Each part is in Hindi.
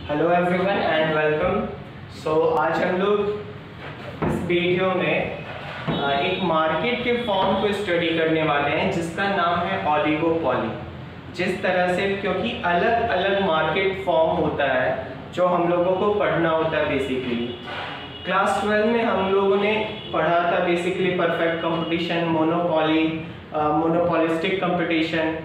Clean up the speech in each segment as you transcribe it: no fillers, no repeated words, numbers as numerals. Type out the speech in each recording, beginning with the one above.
Hello everyone and welcome. आज हम लोग इस वीडियो में एक मार्केट के फॉर्म को स्टडी करने वाले हैं जिसका नाम है ओलिगोपॉली। जिस तरह से क्योंकि अलग अलग मार्केट फॉर्म होता है जो हम लोगों को पढ़ना होता है। बेसिकली क्लास 12 में हम लोगों ने पढ़ा था basically perfect competition, monopoly, monopolistic competition.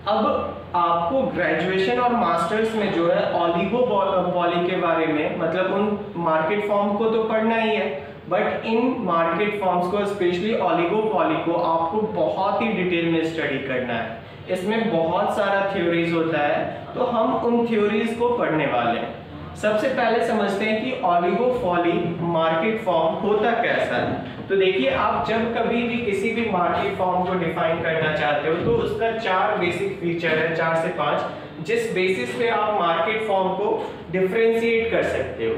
अब आपको ग्रेजुएशन और मास्टर्स में जो है ओलिगोपॉली के बारे में, मतलब उन मार्केट फॉर्म को तो पढ़ना ही है, बट इन मार्केट फॉर्म्स को स्पेशली ओलिगोपॉली को आपको बहुत ही डिटेल में स्टडी करना है। इसमें बहुत सारा थ्योरीज होता है, तो हम उन थ्योरीज को पढ़ने वाले हैं। सबसे पहले समझते हैं कि ओलिगोपॉली मार्केट फॉर्म होता कैसा है। तो देखिए, आप जब कभी भी किसी भी मार्केट फॉर्म को डिफाइन करना चाहते हो तो उसका 4 बेसिक फीचर है, 4 से 5, जिस बेसिस पे आप मार्केट फॉर्म को डिफरेंशिएट कर सकते हो।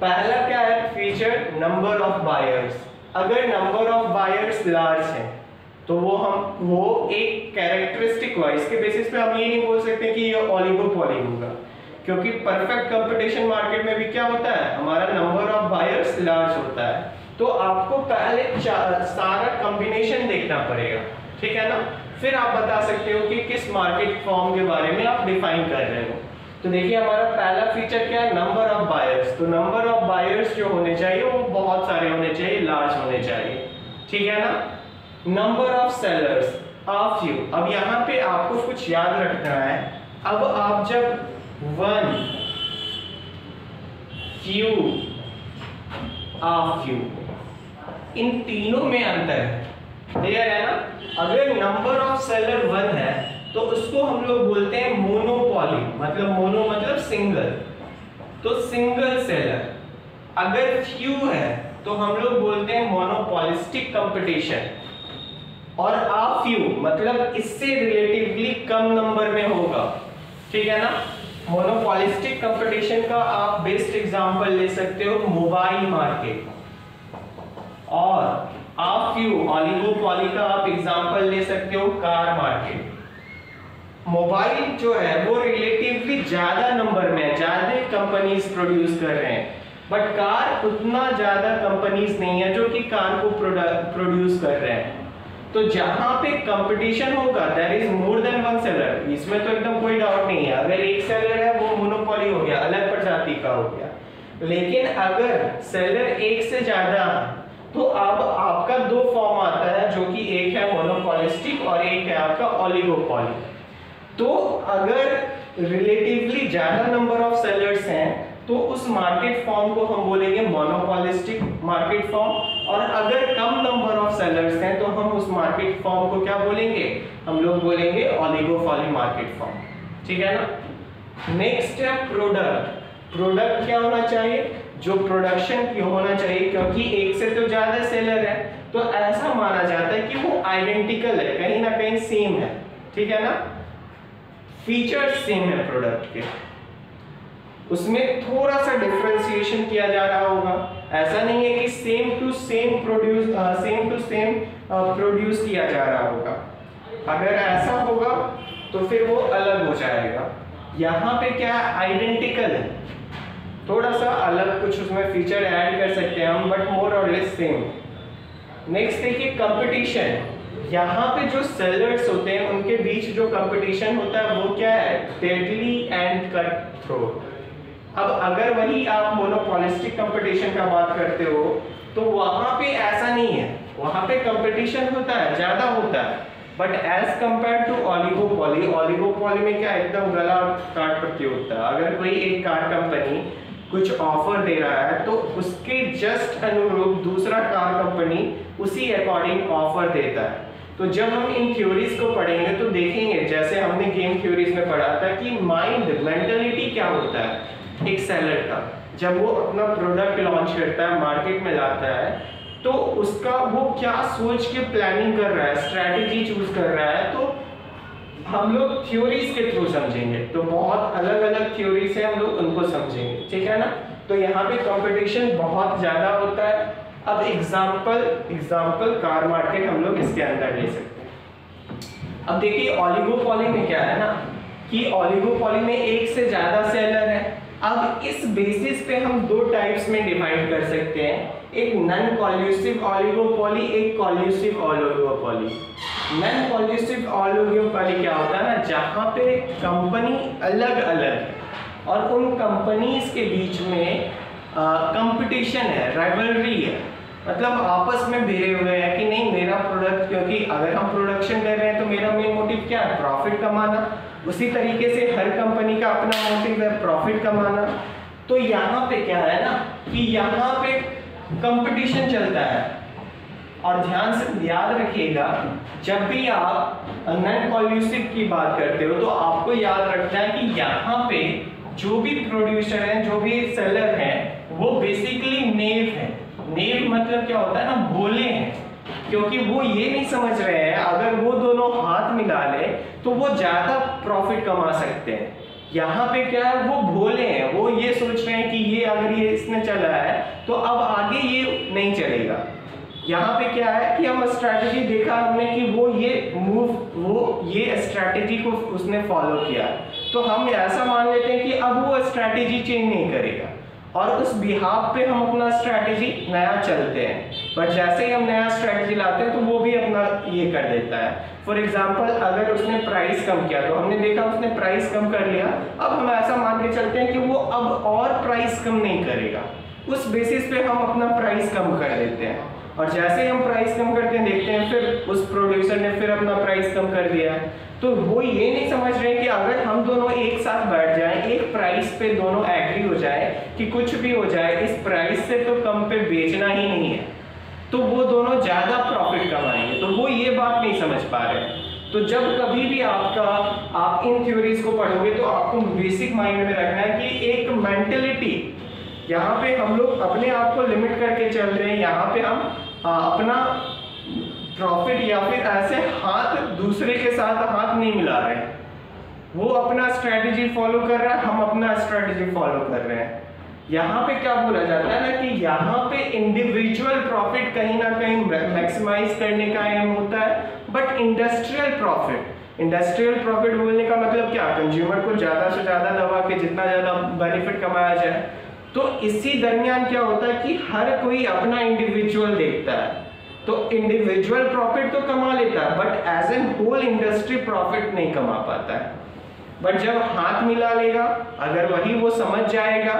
पहला क्या है फीचर? Number of buyers. अगर नंबर ऑफ बायर्स लार्ज है तो वो एक कैरेक्टरिस्टिक वाइज के बेसिस पे हम ये नहीं बोल सकते कि ये ओलिगोपॉली होगा, क्योंकि परफेक्ट कंपटीशन मार्केट में भी क्या होता है, हमारा नंबर ऑफ बायर्स लार्ज होता है। तो आपको पहले सारा कॉम्बिनेशन देखना पड़ेगा, ठीक है ना। फिर आप बता सकते हो कि किस मार्केट फॉर्म के बारे में आप डिफाइन कर रहे हो। तो देखिए, हमारा पहला फीचर क्या है? Number of buyers. तो नंबर ऑफ बायर्स जो होने चाहिए वो बहुत सारे होने चाहिए, लार्ज होने चाहिए, ठीक है ना। Number of sellers, uh few. अब यहाँ पे आपको कुछ याद रखना है। अब आप जब 1 फ्यू, आ फ्यू, इन तीनों में अंतर है, क्लियर है ना। अगर नंबर ऑफ सेलर 1 है तो उसको हम लोग बोलते हैं मोनोपॉली, मतलब मोनो मतलब सिंगल, तो सिंगल सेलर। अगर फ्यू है तो हम लोग बोलते हैं मोनोपॉलिस्टिक कंपटीशन। और आ फ्यू मतलब इससे रिलेटिवली कम नंबर में होगा, ठीक है ना। मोनोपॉलिस्टिक कंपटीशन का आप बेस्ट एग्जांपल ले सकते हो मोबाइल मार्केट, और आप फ्यू ओलिगोपॉली का आप एग्जांपल ले सकते हो कार मार्केट। मोबाइल जो है वो रिलेटिवली ज्यादा नंबर में, ज्यादा कंपनीज प्रोड्यूस कर रहे हैं, बट कार उतना ज्यादा कंपनीज नहीं है जो कि कार को प्रोड्यूस कर रहे हैं। तो जहां पे कंपटीशन होगा there is more than one seller, इसमें तो एकदम कोई डाउट नहीं है। अगर एक सेलर है वो मोनोपॉली हो गया, अलग प्रजाति का हो गया। लेकिन अगर सेलर एक से ज्यादा तो अब आपका 2 फॉर्म आता है, जो कि एक है मोनोपॉलिस्टिक और एक है आपका ओलिगोपॉली। तो अगर रिलेटिवली ज्यादा नंबर ऑफ सेलर्स हैं तो उस मार्केट फॉर्म को हम बोलेंगे मोनोपॉलिस्टिक मार्केट फॉर्म, और अगर कम नंबर ऑफ सेलर्स हैं तो हम उस मार्केट फॉर्म को क्या बोलेंगे, हम लोग बोलेंगे ओलिगोपॉली मार्केट फॉर्म, ठीक है ना। नेक्स्ट है प्रोडक्ट। प्रोडक्ट क्या होना चाहिए? जो प्रोडक्शन की होना चाहिए, क्योंकि एक से तो ज्यादा सेलर है तो ऐसा माना जाता है कि वो आइडेंटिकल है, कहीं ना कहीं सेम है, ठीक है ना। फीचर्स सेम है प्रोडक्ट के, उसमें थोड़ा सा डिफरेंशिएशन किया जा रहा होगा। ऐसा नहीं है कि सेम टू सेम प्रोड्यूस किया जा रहा होगा। अगर ऐसा होगा तो फिर वो अलग हो जाएगा। यहाँ पे क्या आइडेंटिकल है, थोड़ा सा अलग कुछ उसमें फीचर ऐड कर सकते हैं हम, बट मोर और लेस सेम। नेक्स्ट देखिए कंपटीशन। यहाँ पे जो सेलर्स होते हैं उनके बीच जो कंपटीशन होता है वो क्या है? Deadly and cut throat. अब अगर वही आप मोनोपॉलिस्टिक कंपटीशन का बात करते हो तो वहां पे ऐसा नहीं है, वहां पे कंपटीशन होता है, ज्यादा होता है, but as compare to oligopoly, oligopoly में क्या एकदम गला काट पड़ती होता है। अगर कोई एक कार कंपनी कुछ ऑफर दे रहा है तो उसके जस्ट अनुरूप दूसरा कार कंपनी उसी अकॉर्डिंग ऑफर देता है। तो जब हम इन थ्योरीज को पढ़ेंगे तो देखेंगे, जैसे हमने गेम थ्योरीज में पढ़ा था, कि माइंड मेंटालिटी क्या होता है एक सेलर का। जब वो अपना प्रोडक्ट लॉन्च करता है, मार्केट में लाता है, तो उसका वो क्या सोच के प्लानिंग कर रहा है, स्ट्रैटेजी चूज कर रहा है, तो हम लोग थ्योरीज के थ्रू समझेंगे। तो बहुत अलग अलग थ्योरीज है, हम लोग उनको समझेंगे, ठीक है ना। तो यहाँ पे कंपटीशन बहुत ज्यादा होता है। अब एग्जाम्पल कार मार्केट हम लोग इसके अंदर ले सकते हैं। अब देखिए ओलिगोपॉली में क्या है ना, कि ओलिगोपॉली में एक से ज्यादा सेलर है। अब इस बेसिस पे हम दो टाइप्स में डिवाइड कर सकते हैं, एक नॉन कॉल्यूसिव ऑलिगोपॉली, एक कॉल्यूसिव ऑलिगोपॉली। नॉन कॉल्यूसिव ऑलिगोपॉली क्या होता है ना, जहाँ पे कंपनी अलग अलग है और उन कंपनीज के बीच में कंपटीशन है, राइवलरी है, मतलब आपस में भिड़े हुए हैं कि नहीं मेरा प्रोडक्ट, क्योंकि अगर हम प्रोडक्शन कर रहे हैं तो मेरा मेन मोटिव क्या है, प्रॉफिट कमाना। उसी तरीके से हर कंपनी का अपना मोटिव है, प्रॉफिट कमाना। तो यहाँ पे क्या है ना कि यहाँ पे कंपटीशन चलता है। और ध्यान से याद रखिएगा, जब भी आप नॉन कॉल्यूसिव की बात करते हो तो आपको याद रखना है कि यहाँ पे जो भी प्रोड्यूसर हैं, जो भी सेलर हैं, वो बेसिकली नेव है। नेव मतलब क्या होता है ना, भोले हैं, क्योंकि वो ये नहीं समझ रहे हैं अगर वो दोनों हाथ मिला ले तो वो ज्यादा प्रॉफिट कमा सकते हैं। यहाँ पे क्या है, वो भोले हैं, वो ये सोच रहे हैं कि ये अगर ये इसने चला है तो अब आगे ये नहीं चलेगा। यहाँ पे क्या है कि हम स्ट्रैटेजी देखा हमने कि वो ये स्ट्रैटेजी को उसने फॉलो किया, तो हम ऐसा मान लेते हैं कि अब वो स्ट्रैटेजी चेंज नहीं करेगा और उस बिहाफ पे हम अपना स्ट्रैटेजी नया चलते हैं। बट जैसे ही हम नया स्ट्रैटेजी लाते हैं तो वो भी अपना ये कर देता है। फॉर एग्जांपल अगर उसने प्राइस कम किया तो हमने देखा उसने प्राइस कम कर लिया, अब हम ऐसा मान के चलते हैं कि वो अब और प्राइस कम नहीं करेगा। उस बेसिस पे हम अपना प्राइस कम कर देते हैं और जैसे ही हम प्राइस कम करते हैं देखते हैं फिर उस प्रोड्यूसर ने फिर अपना प्राइस कम कर दिया। तो वो ये नहीं समझ रहे कि अगर हम दोनों एक साथ बैठ जाएं, एक प्राइस पे दोनों एग्री हो जाए कि कुछ भी हो जाए इस प्राइस से तो कम पे बेचना ही नहीं है, तो वो दोनों ज्यादा प्रॉफिट कमाएंगे। तो वो ये बात नहीं समझ पा रहे। तो जब कभी भी आप इन थ्योरीज को पढ़ोगे तो आपको बेसिक माइंड में रखना है कि एक मेंटेलिटी, यहाँ पे हम लोग अपने आप को लिमिट करके चल रहे हैं, यहाँ पे हम अपना प्रॉफिट या फिर ऐसे हाथ दूसरे के साथ हाथ नहीं मिला रहे हैं। वो अपना स्ट्रेटेजी फॉलो कर रहा है, हम अपना स्ट्रेटेजी फॉलो कर रहे हैं। यहाँ पे क्या बोला जाता है ना कि यहाँ पे इंडिविजुअल प्रॉफिट कहीं ना कहीं मैक्सिमाइज करने का एम होता है, बट इंडस्ट्रियल प्रॉफिट बोलने का मतलब क्या, कंज्यूमर को ज्यादा से ज्यादा दबा के जितना ज्यादा बेनिफिट कमाया जाए। तो इसी दरमियान क्या होता है कि हर कोई अपना इंडिविजुअल देखता है, तो इंडिविजुअल प्रॉफिट तो कमा लेता है but as an whole industry profit नहीं कमा पाता है। बट जब हाथ मिला लेगा, अगर वही वो समझ जाएगा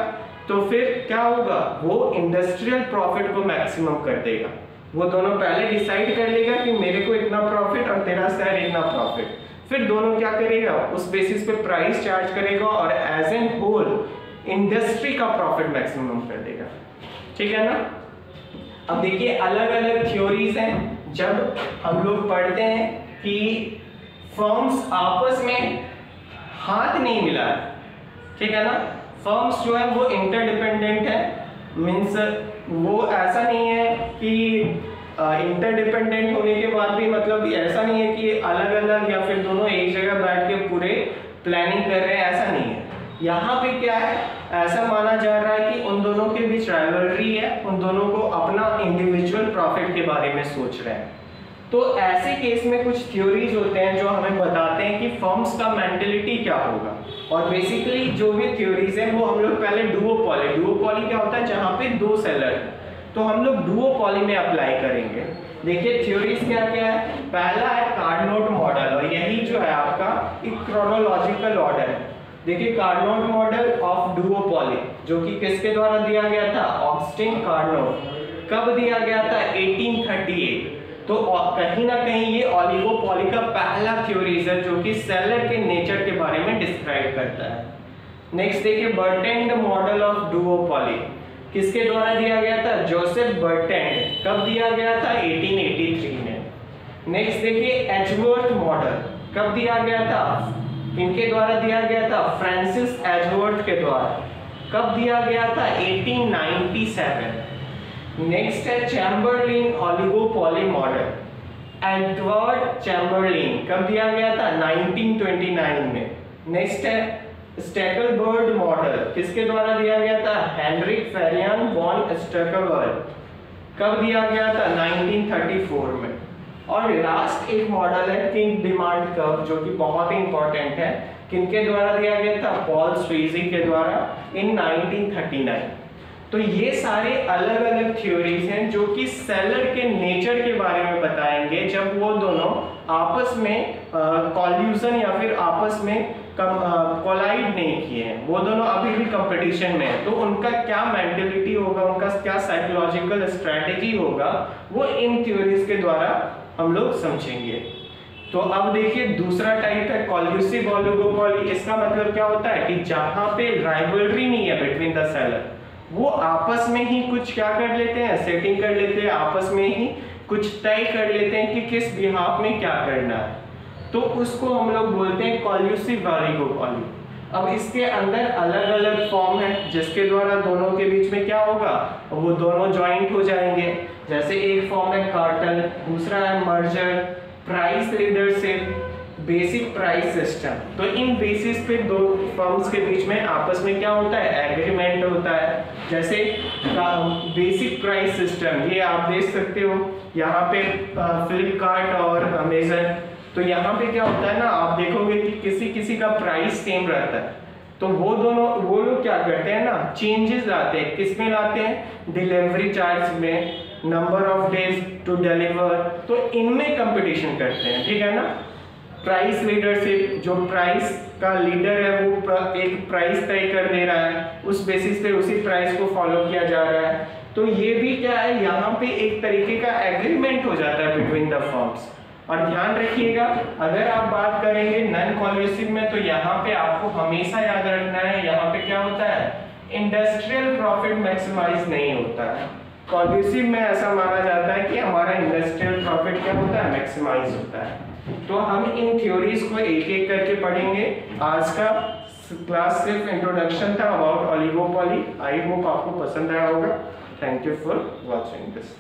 तो फिर क्या होगा, वो इंडस्ट्रियल प्रॉफिट को मैक्सिमम कर देगा। वो दोनों पहले डिसाइड कर लेगा कि मेरे को इतना प्रॉफिट और तेरा शायद इतना प्रॉफिट, फिर दोनों क्या करेगा, उस बेसिस पे प्राइस चार्ज करेगा और एज एन होल इंडस्ट्री का प्रॉफिट मैक्सिमम कर देगा। ठीक है ना। अब देखिए अलग अलग थ्योरीज हैं। जब हम लोग पढ़ते हैं कि फर्म्स आपस में हाथ नहीं मिला है, ठीक है ना, फर्म्स जो है वो इंटरडिपेंडेंट है, मीन्स वो ऐसा नहीं है कि इंटरडिपेंडेंट होने के बाद भी मतलब ऐसा नहीं है कि अलग अलग या फिर दोनों एक जगह बैठ के पूरे प्लानिंग कर रहे हैं, ऐसा नहीं है। यहाँ पे क्या है, ऐसा माना जा रहा है कि उन दोनों के बीच राइवलरी है, उन दोनों को अपना इंडिविजुअल प्रॉफिट के बारे में सोच रहे हैं। तो ऐसे केस में कुछ थ्योरीज होते हैं जो हमें बताते हैं कि फर्म्स का मेंटेलिटी क्या होगा। और बेसिकली जो भी थ्योरीज है वो हम लोग पहले डुओपॉली क्या होता है, जहाँ पे दो सेलर है, तो हम लोग डुओपॉली में अप्लाई करेंगे। देखिए थ्योरीज क्या क्या है। पहला है कार्नोट मॉडल, और यही जो है आपका एक क्रोनोलॉजिकल ऑर्डर है। देखिए कार्नोट मॉडल ऑफ डुओपॉली जो कि किसके द्वारा दिया गया था, ऑगस्टिन कार्नोट। कब दिया गया था, 1838। तो कहीं ना कहीं ये ऑलिगोपॉली का पहला थ्योरीज है जो कि सेलर के नेचर के बारे में डिस्क्राइब करता है। नेक्स्ट देखिए बर्टेंड मॉडल ऑफ डुओपॉली किसके द्वारा दिया गया था, जोसेफ बर्टेंड। कब दिया गया था, 1883 में। नेक्स्ट देखिए एजवर्थ मॉडल कब दिया गया था, इनके द्वारा दिया गया था, फ्रांसिस एजवर्थ के द्वारा। कब दिया गया था, 1897। नेक्स्ट है चैम्बरलिन ऑलिगोपॉली मॉडल, एडवर्ड चैम्बरलिन। कब दिया गया था, 1929 में। नेक्स्ट है स्टैकलबर्ड मॉडल, किसके द्वारा दिया गया था, हेनरिक फेरियन वॉन स्टैकलबर्ड। कब दिया गया था, 1934 में। और लास्ट एक मॉडल है किंग डिमांड कर्व, जो कि बहुत ही इंपॉर्टेंट है। किनके द्वारा दिया गया था? पॉल स्वेजी के द्वारा इन 1939। तो ये सारे अलग अलग थ्योरीज हैं जो कि सेलर के नेचर के बारे में बताएंगे, जब वो दोनों आपस में कॉल्यूजन या फिर आपस में कोलाइड नहीं किए हैं, वो दोनों अभी भी कंपटीशन में है। तो उनका क्या मेंटालिटी होगा, उनका क्या साइकोलॉजिकल स्ट्रेटेजी होगा, वो इन थ्योरीज के द्वारा हम लोग समझेंगे। तो अब देखिए दूसरा टाइप है कॉल्यूसिव ओलिगोपॉली। इसका मतलब क्या होता है कि जहां पे राइवलरी नहीं है बिटवीन द सेलर, वो आपस में ही कुछ क्या कर लेते हैं, सेटिंग कर लेते हैं, आपस में ही कुछ तय कर लेते हैं कि किस बिहाफ में क्या करना है। तो उसको हम लोग बोलते हैं कॉल्यूसिव ओलिगोपॉली। अब इसके अंदर अलग अलग फॉर्म है जिसके द्वारा दोनों के बीच में क्या होगा, वो दोनों ज्वाइंट हो जाएंगे। जैसे एक फॉर्म है कार्टेल, दूसरा है merger, price leadership, basic price system. तो इन बेसिस पे दो फर्म्स के बीच में आपस में क्या होता है, एग्रीमेंट होता है। जैसे बेसिक प्राइस सिस्टम, ये आप देख सकते हो यहाँ पे फ्लिपकार्ट और अमेजन। तो यहाँ पे क्या होता है ना, आप देखोगे कि किसी किसी का प्राइस सेम रहता है, तो वो लोग क्या करते हैं ना, चेंजेस लाते हैं। किस में लाते हैं? डिलीवरी चार्ज में, number of days to deliver. तो इनमें कंपटीशन करते हैं, ठीक है ना। प्राइस लीडरशिप, जो प्राइस का लीडर है वो एक प्राइस तय कर दे रहा है, उस बेसिस पे उसी प्राइस को फॉलो किया जा रहा है। तो ये भी क्या है, यहाँ पे एक तरीके का एग्रीमेंट हो जाता है बिटवीन द फर्म्स। और ध्यान रखिएगा, अगर आप बात करेंगे नॉन कॉल्यूसिव में, तो यहाँ पे आपको हमेशा याद रखना है, यहाँ पे क्या होता है, इंडस्ट्रियल प्रॉफिट मैक्सिमाइज नहीं होता है। कॉल्यूसिव में ऐसा माना जाता है कि हमारा इंडस्ट्रियल प्रॉफिट क्या होता है, मैक्सिमाइज होता है। तो हम इन थ्योरीज को एक एक करके पढ़ेंगे। आज का क्लास सिर्फ इंट्रोडक्शन था अबाउट ओलिगोपॉली। आई होप आपको पसंद आया होगा। Thank you for watching this.